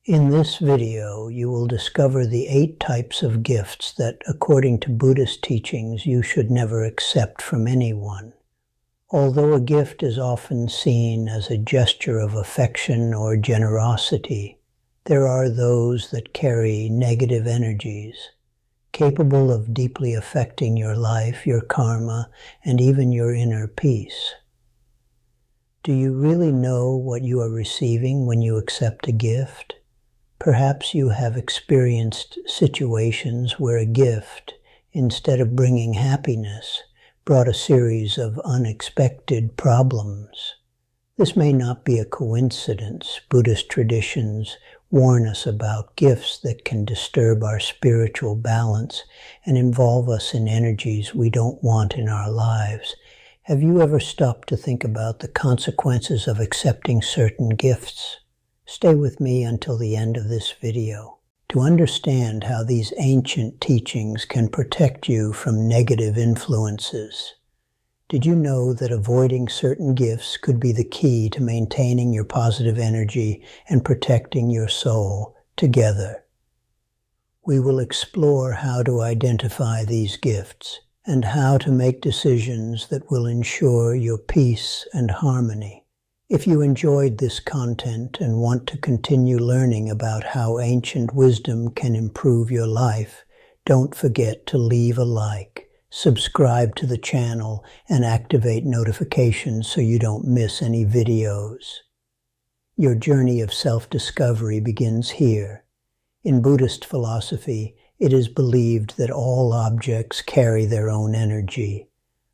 In this video, you will discover the 8 types of gifts that, according to Buddhist teachings, you should never accept from anyone. Although a gift is often seen as a gesture of affection or generosity, there are those that carry negative energies, capable of deeply affecting your life, your karma, and even your inner peace. Do you really know what you are receiving when you accept a gift? Perhaps you have experienced situations where a gift, instead of bringing happiness, brought a series of unexpected problems. This may not be a coincidence. Buddhist traditions warn us about gifts that can disturb our spiritual balance and involve us in energies we don't want in our lives. Have you ever stopped to think about the consequences of accepting certain gifts? Stay with me until the end of this video to understand how these ancient teachings can protect you from negative influences. Did you know that avoiding certain gifts could be the key to maintaining your positive energy and protecting your soul together? We will explore how to identify these gifts and how to make decisions that will ensure your peace and harmony. If you enjoyed this content and want to continue learning about how ancient wisdom can improve your life, don't forget to leave a like, subscribe to the channel, and activate notifications so you don't miss any videos. Your journey of self-discovery begins here. In Buddhist philosophy, it is believed that all objects carry their own energy,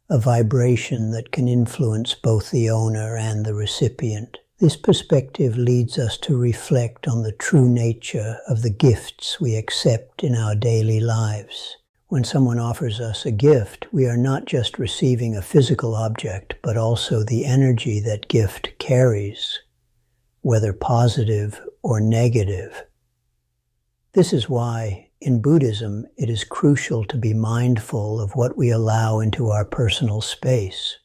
a vibration that can influence both the owner and the recipient. This perspective leads us to reflect on the true nature of the gifts we accept in our daily lives. When someone offers us a gift, we are not just receiving a physical object, but also the energy that gift carries, whether positive or negative. This is why, in Buddhism, it is crucial to be mindful of what we allow into our personal space.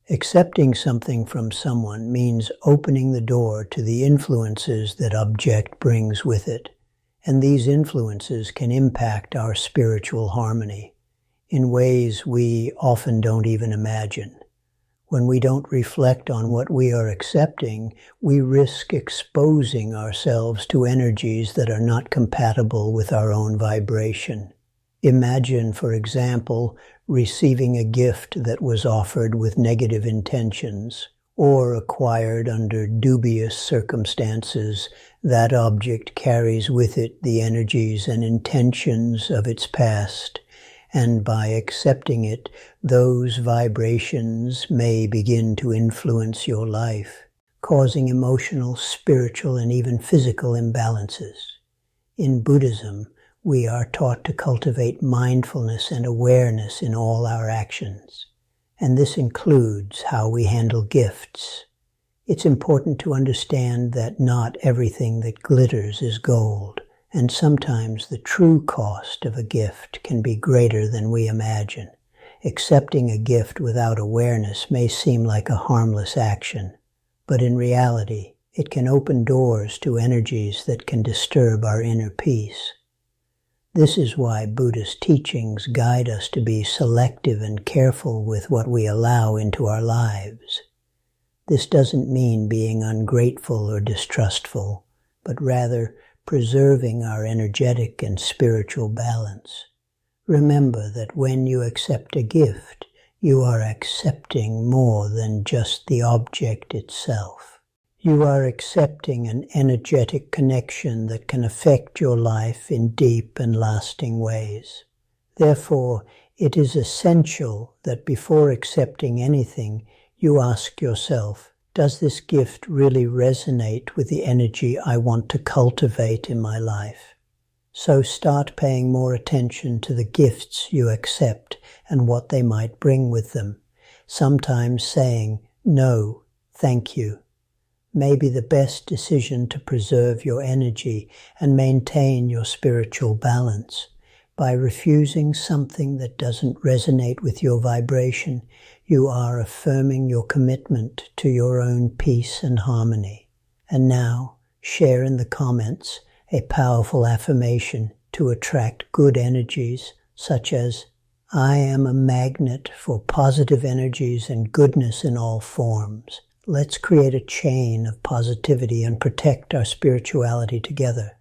Accepting something from someone means opening the door to the influences that object brings with it, and these influences can impact our spiritual harmony in ways we often don't even imagine. When we don't reflect on what we are accepting, we risk exposing ourselves to energies that are not compatible with our own vibration. Imagine, for example, receiving a gift that was offered with negative intentions or acquired under dubious circumstances. That object carries with it the energies and intentions of its past, and by accepting it, those vibrations may begin to influence your life, causing emotional, spiritual, and even physical imbalances. In Buddhism, we are taught to cultivate mindfulness and awareness in all our actions, and this includes how we handle gifts. It's important to understand that not everything that glitters is gold, and sometimes the true cost of a gift can be greater than we imagine. Accepting a gift without awareness may seem like a harmless action, but in reality, it can open doors to energies that can disturb our inner peace. This is why Buddhist teachings guide us to be selective and careful with what we allow into our lives. This doesn't mean being ungrateful or distrustful, but rather preserving our energetic and spiritual balance. Remember that when you accept a gift, you are accepting more than just the object itself. You are accepting an energetic connection that can affect your life in deep and lasting ways. Therefore, it is essential that before accepting anything, you ask yourself, does this gift really resonate with the energy I want to cultivate in my life? So start paying more attention to the gifts you accept and what they might bring with them. Sometimes saying, no, thank you, may be the best decision to preserve your energy and maintain your spiritual balance. By refusing something that doesn't resonate with your vibration, you are affirming your commitment to your own peace and harmony. And now, Share in the comments a powerful affirmation to attract good energies, such as, "I am a magnet for positive energies and goodness in all forms." Let's create a chain of positivity and protect our spirituality together.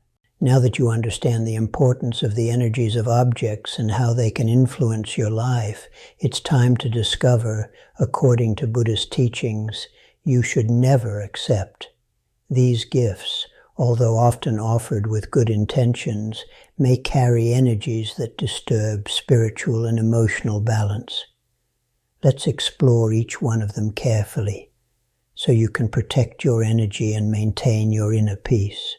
Now that you understand the importance of the energies of objects and how they can influence your life, it's time to discover, according to Buddhist teachings, you should never accept. These gifts, although often offered with good intentions, may carry energies that disturb spiritual and emotional balance. Let's explore each one of them carefully, so you can protect your energy and maintain your inner peace.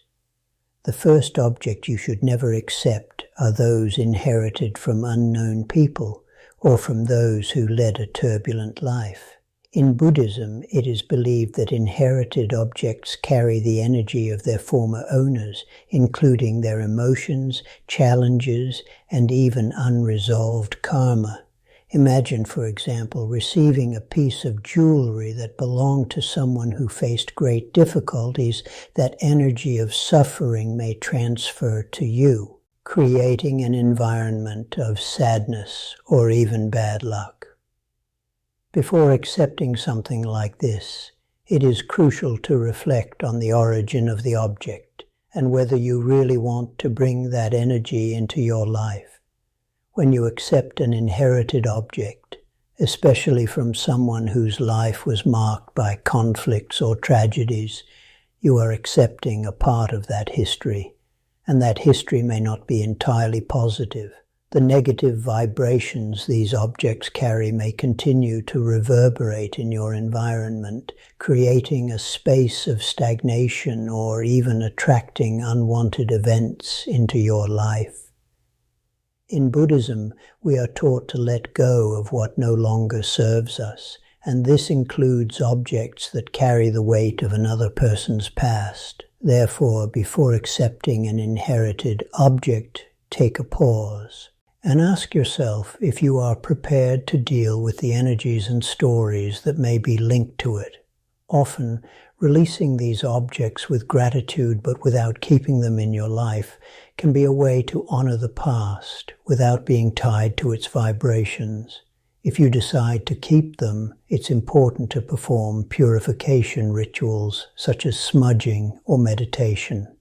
The first object you should never accept are those inherited from unknown people or from those who led a turbulent life. In Buddhism, it is believed that inherited objects carry the energy of their former owners, including their emotions, challenges, and even unresolved karma. Imagine, for example, receiving a piece of jewelry that belonged to someone who faced great difficulties. That energy of suffering may transfer to you, creating an environment of sadness or even bad luck. Before accepting something like this, it is crucial to reflect on the origin of the object and whether you really want to bring that energy into your life. When you accept an inherited object, especially from someone whose life was marked by conflicts or tragedies, you are accepting a part of that history, and that history may not be entirely positive. The negative vibrations these objects carry may continue to reverberate in your environment, creating a space of stagnation or even attracting unwanted events into your life. In Buddhism, we are taught to let go of what no longer serves us, and this includes objects that carry the weight of another person's past. Therefore, before accepting an inherited object, take a pause and ask yourself if you are prepared to deal with the energies and stories that may be linked to it. Often, releasing these objects with gratitude but without keeping them in your life can be a way to honor the past without being tied to its vibrations. If you decide to keep them, it's important to perform purification rituals such as smudging or meditation,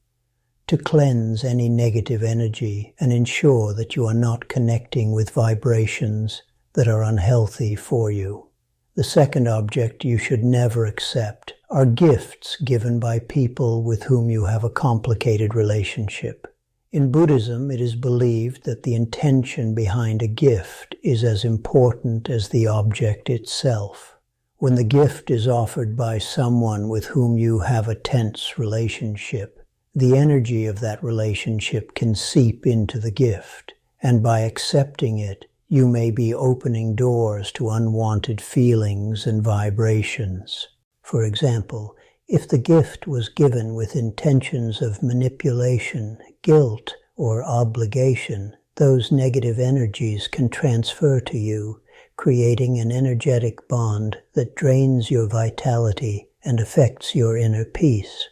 to cleanse any negative energy and ensure that you are not connecting with vibrations that are unhealthy for you. The second object you should never accept are gifts given by people with whom you have a complicated relationship. In Buddhism, it is believed that the intention behind a gift is as important as the object itself. When the gift is offered by someone with whom you have a tense relationship, the energy of that relationship can seep into the gift, and by accepting it, you may be opening doors to unwanted feelings and vibrations. For example, if the gift was given with intentions of manipulation, guilt, or obligation, those negative energies can transfer to you, creating an energetic bond that drains your vitality and affects your inner peace.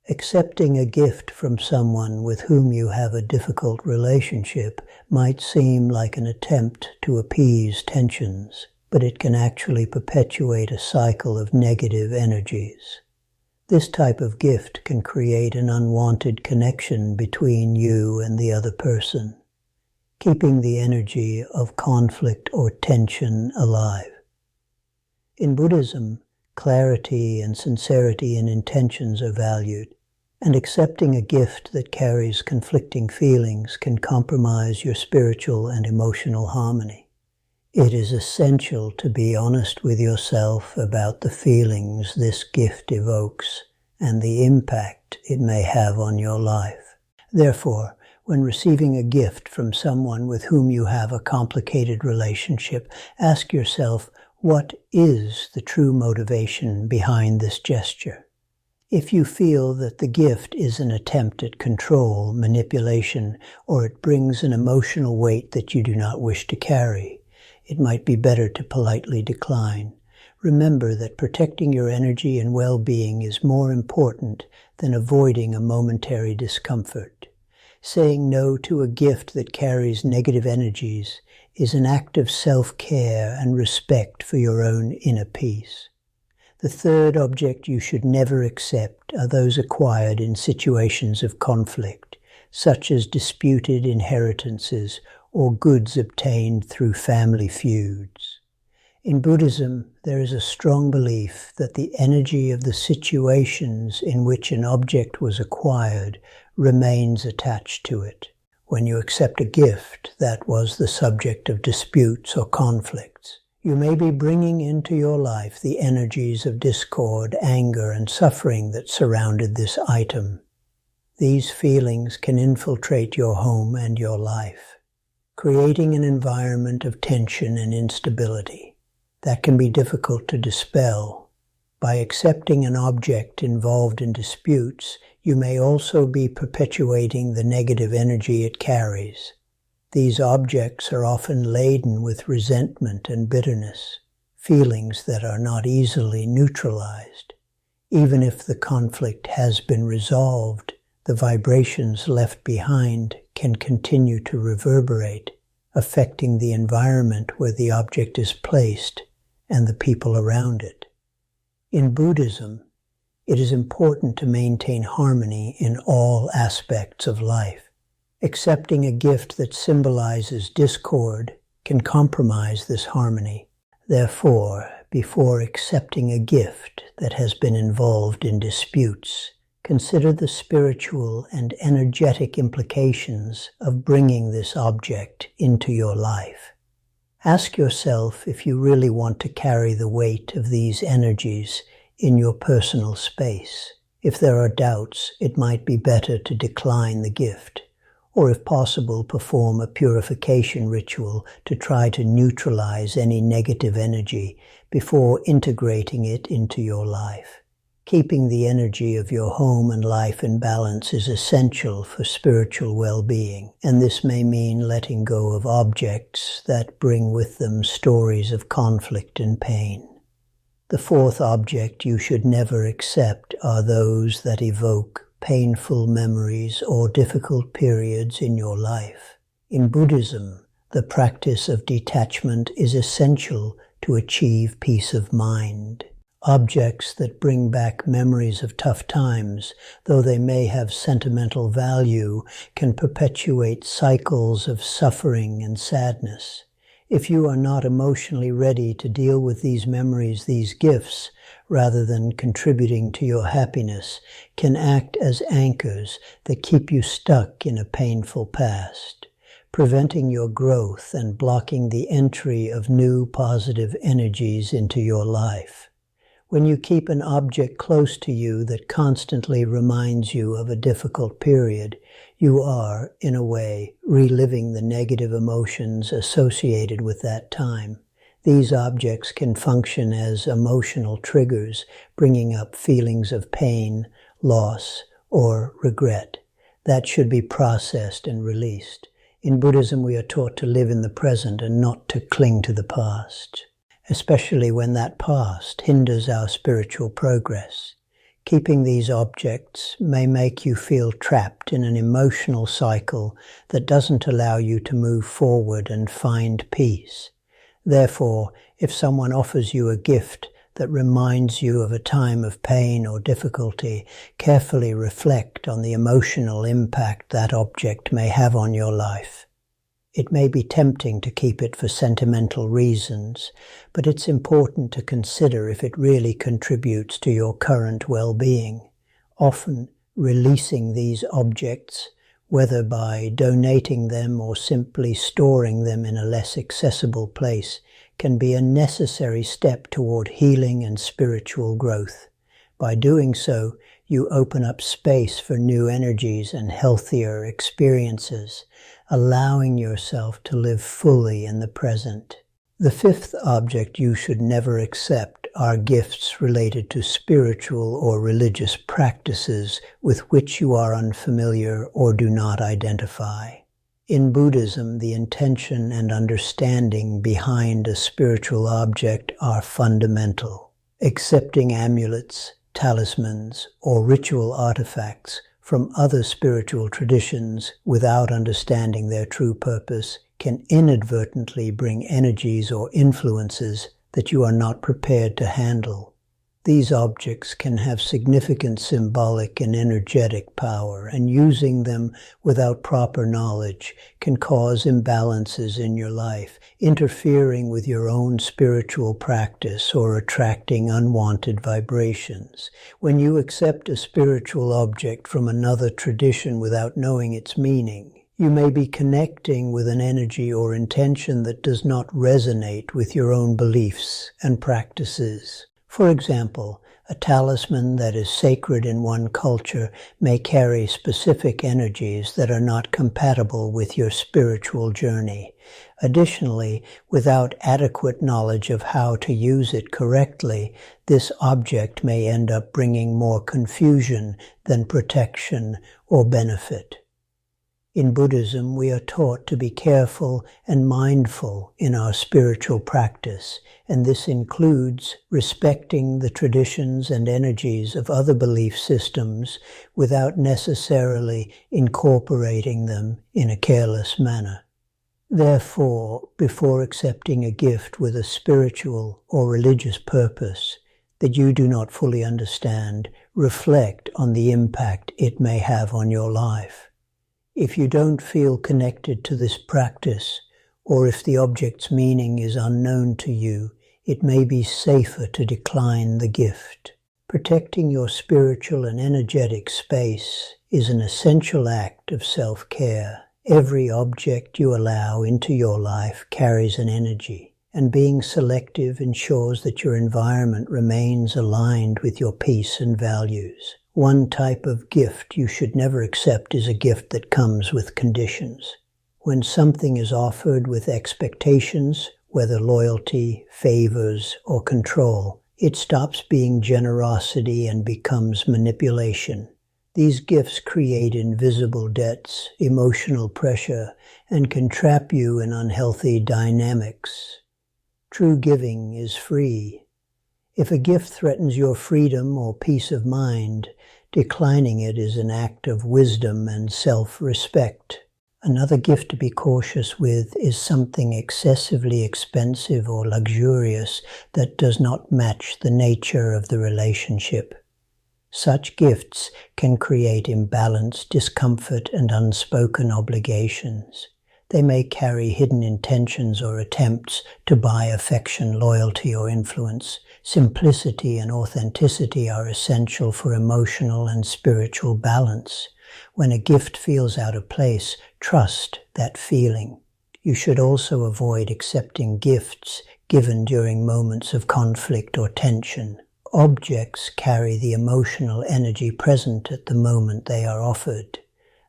Accepting a gift from someone with whom you have a difficult relationship might seem like an attempt to appease tensions, but it can actually perpetuate a cycle of negative energies. This type of gift can create an unwanted connection between you and the other person, keeping the energy of conflict or tension alive. In Buddhism, clarity and sincerity in intentions are valued, and accepting a gift that carries conflicting feelings can compromise your spiritual and emotional harmony. It is essential to be honest with yourself about the feelings this gift evokes and the impact it may have on your life. Therefore, when receiving a gift from someone with whom you have a complicated relationship, ask yourself, what is the true motivation behind this gesture? If you feel that the gift is an attempt at control, manipulation, or it brings an emotional weight that you do not wish to carry, it might be better to politely decline. Remember that protecting your energy and well-being is more important than avoiding a momentary discomfort. Saying no to a gift that carries negative energies is an act of self-care and respect for your own inner peace. The third object you should never accept are those acquired in situations of conflict, such as disputed inheritances or goods obtained through family feuds. In Buddhism, there is a strong belief that the energy of the situations in which an object was acquired remains attached to it. When you accept a gift that was the subject of disputes or conflicts, you may be bringing into your life the energies of discord, anger, and suffering that surrounded this item. These feelings can infiltrate your home and your life, creating an environment of tension and instability that can be difficult to dispel. By accepting an object involved in disputes, you may also be perpetuating the negative energy it carries. These objects are often laden with resentment and bitterness, feelings that are not easily neutralized. Even if the conflict has been resolved, the vibrations left behind can continue to reverberate, affecting the environment where the object is placed and the people around it. In Buddhism, it is important to maintain harmony in all aspects of life. Accepting a gift that symbolizes discord can compromise this harmony. Therefore, before accepting a gift that has been involved in disputes, consider the spiritual and energetic implications of bringing this object into your life. Ask yourself if you really want to carry the weight of these energies in your personal space. If there are doubts, it might be better to decline the gift, or if possible, perform a purification ritual to try to neutralize any negative energy before integrating it into your life. Keeping the energy of your home and life in balance is essential for spiritual well-being, and this may mean letting go of objects that bring with them stories of conflict and pain. The fourth object you should never accept are those that evoke painful memories or difficult periods in your life. In Buddhism, the practice of detachment is essential to achieve peace of mind. Objects that bring back memories of tough times, though they may have sentimental value, can perpetuate cycles of suffering and sadness. If you are not emotionally ready to deal with these memories, these gifts, rather than contributing to your happiness, can act as anchors that keep you stuck in a painful past, preventing your growth and blocking the entry of new positive energies into your life. When you keep an object close to you that constantly reminds you of a difficult period, you are, in a way, reliving the negative emotions associated with that time. These objects can function as emotional triggers, bringing up feelings of pain, loss, or regret. That should be processed and released. In Buddhism, we are taught to live in the present and not to cling to the past, especially when that past hinders our spiritual progress. Keeping these objects may make you feel trapped in an emotional cycle that doesn't allow you to move forward and find peace. Therefore, if someone offers you a gift that reminds you of a time of pain or difficulty, carefully reflect on the emotional impact that object may have on your life. It may be tempting to keep it for sentimental reasons, but it's important to consider if it really contributes to your current well-being. Often, releasing these objects, whether by donating them or simply storing them in a less accessible place, can be a necessary step toward healing and spiritual growth. By doing so, you open up space for new energies and healthier experiences, allowing yourself to live fully in the present. The fifth object you should never accept are gifts related to spiritual or religious practices with which you are unfamiliar or do not identify. In Buddhism, the intention and understanding behind a spiritual object are fundamental. Accepting amulets, talismans, or ritual artifacts from other spiritual traditions without understanding their true purpose can inadvertently bring energies or influences that you are not prepared to handle. These objects can have significant symbolic and energetic power, and using them without proper knowledge can cause imbalances in your life, interfering with your own spiritual practice or attracting unwanted vibrations. When you accept a spiritual object from another tradition without knowing its meaning, you may be connecting with an energy or intention that does not resonate with your own beliefs and practices. For example, a talisman that is sacred in one culture may carry specific energies that are not compatible with your spiritual journey. Additionally, without adequate knowledge of how to use it correctly, this object may end up bringing more confusion than protection or benefit. In Buddhism, we are taught to be careful and mindful in our spiritual practice, and this includes respecting the traditions and energies of other belief systems without necessarily incorporating them in a careless manner. Therefore, before accepting a gift with a spiritual or religious purpose that you do not fully understand, reflect on the impact it may have on your life. If you don't feel connected to this practice, or if the object's meaning is unknown to you, it may be safer to decline the gift. Protecting your spiritual and energetic space is an essential act of self-care. Every object you allow into your life carries an energy, and being selective ensures that your environment remains aligned with your peace and values. One type of gift you should never accept is a gift that comes with conditions. When something is offered with expectations, whether loyalty, favors, or control, it stops being generosity and becomes manipulation. These gifts create invisible debts, emotional pressure, and can trap you in unhealthy dynamics. True giving is free. If a gift threatens your freedom or peace of mind, declining it is an act of wisdom and self-respect. Another gift to be cautious with is something excessively expensive or luxurious that does not match the nature of the relationship. Such gifts can create imbalance, discomfort, and unspoken obligations. They may carry hidden intentions or attempts to buy affection, loyalty, or influence. Simplicity and authenticity are essential for emotional and spiritual balance. When a gift feels out of place, trust that feeling. You should also avoid accepting gifts given during moments of conflict or tension. Objects carry the emotional energy present at the moment they are offered.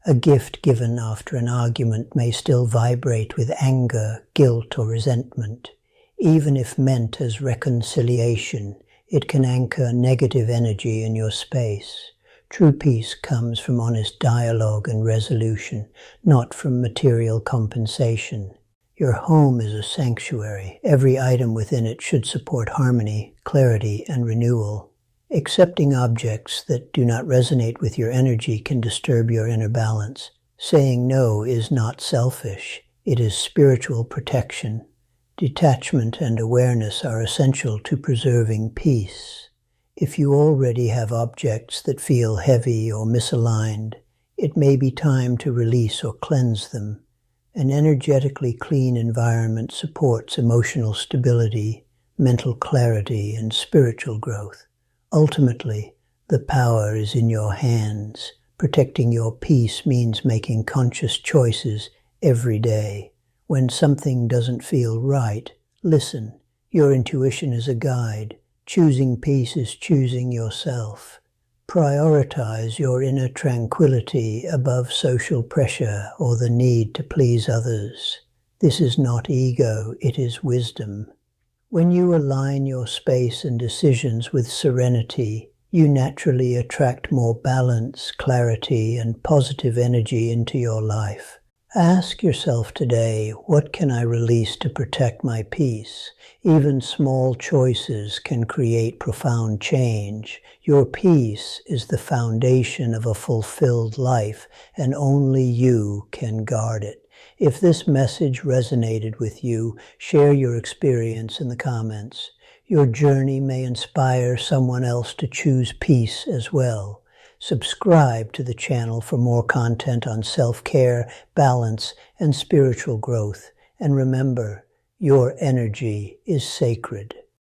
A gift given after an argument may still vibrate with anger, guilt, or resentment. Even if meant as reconciliation, it can anchor negative energy in your space. True peace comes from honest dialogue and resolution, not from material compensation. Your home is a sanctuary. Every item within it should support harmony, clarity, and renewal. Accepting objects that do not resonate with your energy can disturb your inner balance. Saying no is not selfish. It is spiritual protection. Detachment and awareness are essential to preserving peace. If you already have objects that feel heavy or misaligned, it may be time to release or cleanse them. An energetically clean environment supports emotional stability, mental clarity, and spiritual growth. Ultimately, the power is in your hands. Protecting your peace means making conscious choices every day. When something doesn't feel right, listen. Your intuition is a guide. Choosing peace is choosing yourself. Prioritize your inner tranquility above social pressure or the need to please others. This is not ego, it is wisdom. When you align your space and decisions with serenity, you naturally attract more balance, clarity, and positive energy into your life. Ask yourself today, what can I release to protect my peace? Even small choices can create profound change. Your peace is the foundation of a fulfilled life, and only you can guard it. If this message resonated with you, share your experience in the comments. Your journey may inspire someone else to choose peace as well. Subscribe to the channel for more content on self-care, balance, and spiritual growth. And remember, your energy is sacred.